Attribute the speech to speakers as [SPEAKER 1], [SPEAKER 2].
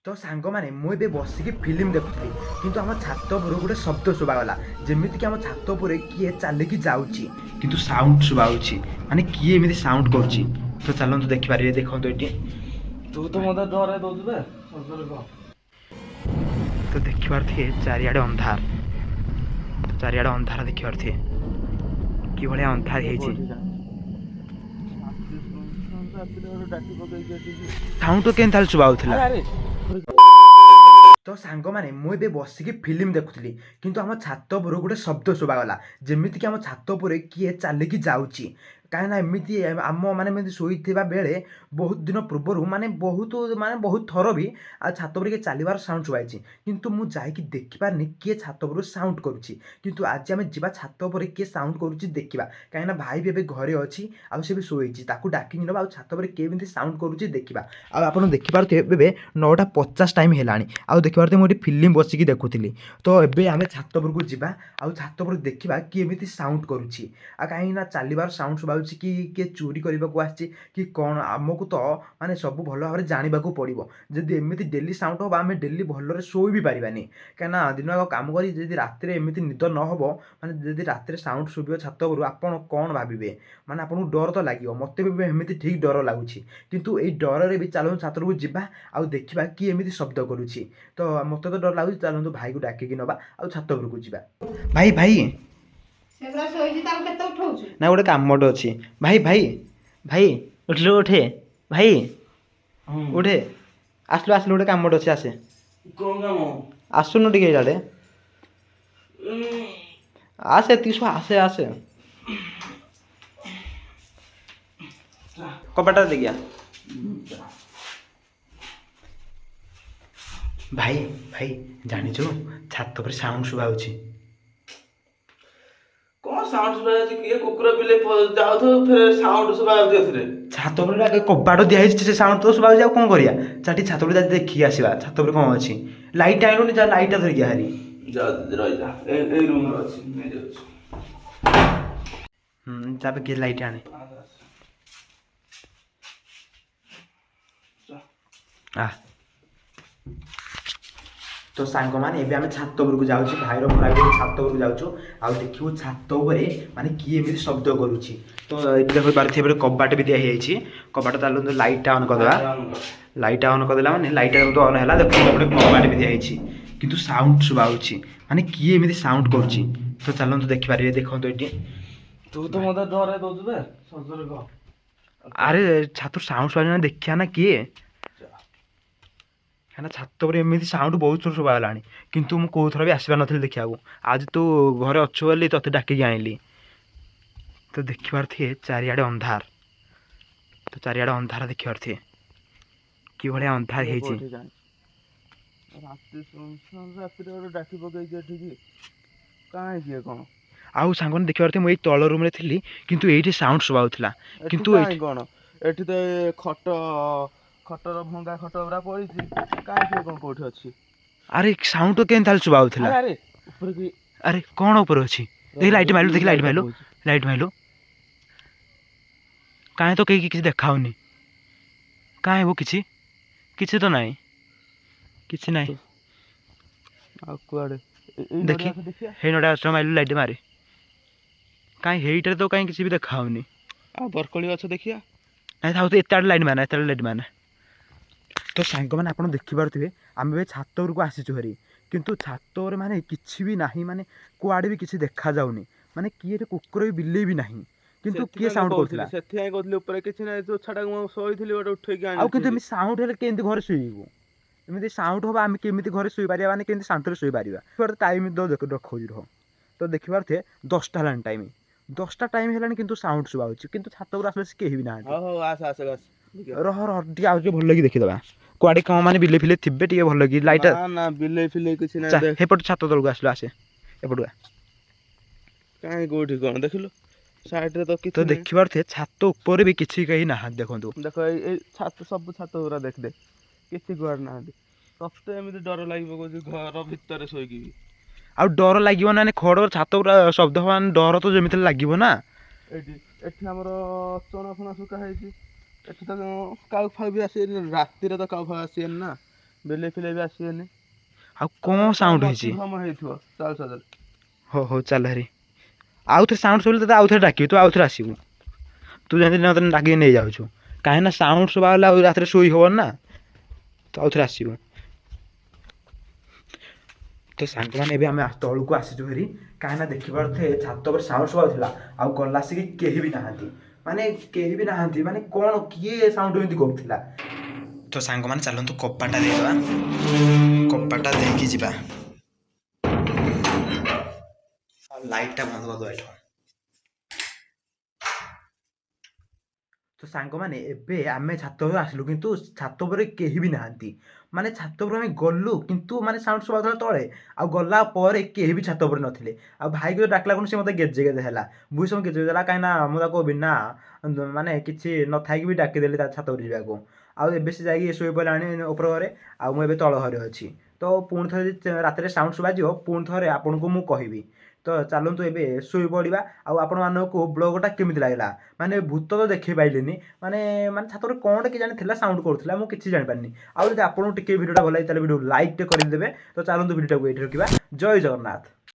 [SPEAKER 1] तो सांग मैंने मुझे बसिक फिल्म देखुली किंतु आम छात उपर गोटे शब्द शुभागला जमीक आम छात उपर किए चलिकी जाऊँगी किंतु साउंड शुभाऊँगी माने किए एमती साउंड करुच्ची तो चलते देखिपारे देखो ये
[SPEAKER 2] तू तो मत डरे दौचु बे
[SPEAKER 1] तो देखिपार थे चारिआडे अंधार तो चारिआडे अंधार देखिपार थे कि भाया अंधार साउंड तो केन शुभाऊला तो सांग मैंने मुझे बसिक फिल्म देखुली किंतु आम छात उपर गोटे शब्द शुभागला जमीक आम छात उपर किए चलिकी जाऊँगी कहीं एमती आम माने शोवा बेले बहुत दिन पूर्वर माने बहुत थर भी आ छात उपर किए चलबार साउंड शुभाई किंतु मुझे देखिपारे किए छात उपर साउंड करुच्ची किंतु आज आम जा छात उपर किए साउंड करुच्ची देखा कहीं भाई भी घरे अच्छी आसे भी शोची डाकी नवा आ छात उपर केमी साउंड करुच्ची देखा आप देखिपे 9:50 टाइम है आउ देखिए मुझे फिल्म बसिकी देखुली तो एबे आम छात उपरकू जावा आउ छात उपर देखा किएमती साउंड करुच्ची आ कहीं चलबार साउंड शुभाऊँ कि किए चोरी करने को आसी कि कौन आमको तो माने सब भल भाव में जानवा पड़ो जदि एमती डेली साउंड हम आम डेली भलरे शोई भी पारानी कहीं दिन कम कर रात एमती निद न हो मैंने जब रात साउंड शुभ छात उपर आपड़ कौन भावे मैंने आपको डर तो लगे मत भी एमती ठीक डर लगुच कितु ये डर भी चलो छात को जा आउ देखा कि एमती शब्द करुच्ची तो मत तो डर लगुच चलते भाई को डाकिकी नवा आउ छात उपरकू जा भाई भाई ना गोटे कमटे अच्छी भाई भाई भाई उठे उठे भाई उठे आसलु आसलु गोटे कमटे अच्छे आसे
[SPEAKER 2] कौन काम
[SPEAKER 1] आसुन टे इे आसे तीसो आसे आसे कपाटा देखिया भाई भाई जानिଛୁ छात पर साउंड शुभाउछि
[SPEAKER 2] कौन साउंड सुना जाती किए कुकुर बिले जाओ तो फिर साउंड सुना जाती है
[SPEAKER 1] छात पर आगे कबाट दिखाई से साउंड तो शुभाउछि आ कौन करिया चाटी छात पर जा देखि आसीबा छात पर कौन अछि लाइट आइलोनी जा लाइट धरिक हारी
[SPEAKER 2] जा रही जा ए रूम रे अछि नै जाउछु
[SPEAKER 1] जाबे के लाइट आने आ तो सांग मैंने एबे आम छात उपरक जाऊँ भाईर मोर छात उपरक जाऊँ आ देखू छात माने किए एमती शब्द करुच्ची तो ये देखो पारे कबाट भी दिखाई कबाट चलते लाइट ऑन करदे लाइट ऑन करदे मैंने लाइट तो ऑन है देखो गोटे कबाट भी दिखाई किंतु साउंड शुभाऊँगी माने किए एमती साउंड करुच्ची तो चलते देखिपारे देखो ये
[SPEAKER 2] तू तो मत डरे दौचु बे सजरे कह
[SPEAKER 1] अरे छात साउंड शुभा देखिया ना किए कहीं छात पर एमती साउंड बहुत थोड़ा शुभागला किंतु मुझे कौ थर भी आसपार नी देखा आज तू घरे अच्छु बोली ते डाकिकी आनिली तो देखिपार थे चारिआडे अंधार तो चारिआडे अंधार देखिपार थे कि भाया अंधार
[SPEAKER 2] डाकी पकई कहीं कौन
[SPEAKER 1] आउ सांग देखिपार थे मुझे तल रूम थी किंतु ये साउंड शुभाऊला किंतु
[SPEAKER 2] कौन एठी तो खट खटर भंगा खट गुरा पड़ी कहीं कौन कौट अच्छी
[SPEAKER 1] अरे साउंड तो केन शुभाऊला
[SPEAKER 2] अरे ऊपर की
[SPEAKER 1] अरे कौन ऊपर अच्छी देख लाइट माइलु देख लाइट माइलु कहीं तो कहीं किसी देखाऊनी कहीं वो किसी तो नहीं किसी नहीं देखी हे नोटा अष्ट माइलु लाइट मारे कहीं हेटर तो कहीं किसी भी देखाऊनी
[SPEAKER 2] बरकली गछ देखिया
[SPEAKER 1] नहीं था तो एत लाइट माना एत लाइट माना तो सांग मैंने आप देखिपे आम ए छात उपरक आसीचु हरी किंतु छात माने किसी भी ना माने कुआड़े भी किसी देखा जाऊनी माने किए कुकुर भी बिले भी नहीं किंतु किए साउंड करथिला
[SPEAKER 2] सेथि कहथले ऊपर किछि नै जो छडा मो सोइथिली ओटा उठै के आनि
[SPEAKER 1] आ किंतु एमि साउंड हेले केंति घरे सोइबो एमि साउंड होबा आम केमिति घरे सोइ पारिया माने केंति शांति सोइ पारिया पर टाइम दो देख रखौजी रह तो देखिबार थे 10टा हलान टाइम 10टा टाइम हेलानी किंतु साउंड सुबाउची किंतु छात उपर आसले केही भी ना
[SPEAKER 2] हो आस आस आस
[SPEAKER 1] रह रह टी आउ भल लगी देखि दबा कुआडे कम माने बिले फिले थिबे टी भल लगी लाइट
[SPEAKER 2] ना ना बिले फिले किछि नै देख
[SPEAKER 1] हेपट छात तळगु आसलो आसे एपटुआ
[SPEAKER 2] काई गोठी कोन देखिलो साइड रे तो किछि
[SPEAKER 1] तो देखिबार थे छात ऊपर भी किछि कही ना देखंतु
[SPEAKER 2] देखो ए छात सब छात उरा देख दे किछि गुआर ना तते एमिति डर लागिबो को घर भितर सोइकी
[SPEAKER 1] आ डर लागिबो ना खड़ छात उरा शब्द हवान डर तो जेमिति लागिबो ना
[SPEAKER 2] एठी एठी हमर चना फना सुका हेछि एठी तो काउ फाउ भी आसे राती रे तो काउ फाउ आसे ना ବିଲେଇ ଫିଲେଇ ବି ଆସିବେନି।
[SPEAKER 1] ଆଉ କ'ଣ ସାଉଣ୍ଡ ହେଇଛି?
[SPEAKER 2] ମଧୁସମ ହେଇଥିବ ଚାଲ ସଦର।
[SPEAKER 1] ହଉ ଚାଲ ହେରି। ଆଉ ଥରେ ସାଉଣ୍ଡ ଶୁଣିଲେ ତତେ ଆଉ ଥରେ ଡାକିବି, ତୁ ଆଉ ଥରେ ଆସିବୁ। ତୁ ଯେମିତି ମୋତେ ଡାକିକି ନେଇଯାଉଛୁ, କାହିଁକିନା ସାଉଣ୍ଡ ଶୁଭା ହେଲେ ଆଉ ରାତିରେ ଶୋଇ ହେବନି ନା। ତୁ ଆଉ ଥରେ ଆସିବୁ। ତ ସାଙ୍ଗମାନେ ଏବେ ଆମେ ତଳକୁ ଆସିଛୁ ହେରି, କାହିଁକିନା ଦେଖିପାରୁଥିବେ ଛାତ ଉପରେ ସାଉଣ୍ଡ ଶୁଭା ହେଉଥିଲା, ଆଉ ଗଲା ଆସିକି କେହି ବି ନାହାନ୍ତି। ମାନେ କେହି ବି ନାହାନ୍ତି, ମାନେ କ'ଣ କିଏ ସାଉଣ୍ଡ ଏମିତି କରୁଥିଲା। ତ ସାଙ୍ଗମାନେ ଚାଲନ୍ତୁ କବାଟା ଦେଇଦେବା, କବାଟା ଦେଇକି ଯିବା। ଆଉ ଲାଇଟ୍ଟା ବନ୍ଦ କରିଦେବା ଏଇଠୁ। ତ ସାଙ୍ଗମାନେ ଏବେ ଆମେ ଛାତ ଉପରେ ଆସିଲୁ, କିନ୍ତୁ ଛାତ ଉପରେ କେହି ବି ନାହାନ୍ତି। ମାନେ ଛାତ ଉପରେ ଆମେ ଗଲୁ, କିନ୍ତୁ ମାନେ ସାଉଣ୍ଡ ଶୁଭା ହେଉଥିଲା ତଳେ, ଆଉ ଗଲା ପରେ କେହି ବି ଛାତ ଉପରେ ନଥିଲେ। ଆଉ ଭାଇକୁ ଡାକିଲା ଖୁଣି ସେ ମୋତେ ଗେଜେ ଗେଜେ ହେଲା, ବହୁତ ସମୟ ଗେଜେ ଗେଜେ ହେଲା, କାହିଁକିନା ମୁଁ ତାକୁ ବିନା ମାନେ କିଛି ନଥାଇକି ବି ଡାକିଦେଲି ତା ଛାତ ଉପରେ ଯିବାକୁ। ଆଉ ଏବେ ସେ ଯାଇକି ଶୋଇପଡ଼ିଲାଣି ଉପର ଘରେ, ଆଉ ମୁଁ ଏବେ ତଳ ଘରେ ଅଛି। ତ ପୁଣି ଥରେ ଯଦି ରାତିରେ ସାଉଣ୍ଡ ଶୁଭାଯିବ, ପୁଣି ଥରେ ଆପଣଙ୍କୁ ମୁଁ କହିବି। ତ ଚାଲନ୍ତୁ ଏବେ ଶୋଇପଡ଼ିବା। ଆଉ ଆପଣମାନଙ୍କୁ ବ୍ଲଗ୍ଟା କେମିତି ଲାଗିଲା? ମାନେ ଭୂତ ତ ଦେଖେଇ ପାଇଲିନି, ମାନେ ମାନେ ଛାତ ଉପରେ କ'ଣଟେ କେଜାଣି ଥିଲା ସାଉଣ୍ଡ କରୁଥିଲା, ମୁଁ କିଛି ଜାଣିପାରିନି। ଆଉ ଯଦି ଆପଣଙ୍କୁ ଟିକେ ଭିଡ଼ିଓଟା ଭଲ ଲାଗେ ତାହେଲେ ଭିଡ଼ିଓ ଲାଇକ୍ଟେ କରିଦେବେ। ତ ଚାଲନ୍ତୁ ଭିଡ଼ିଓଟାକୁ ଏଇଠି ରଖିବା। ଜୟ ଜଗନ୍ନାଥ।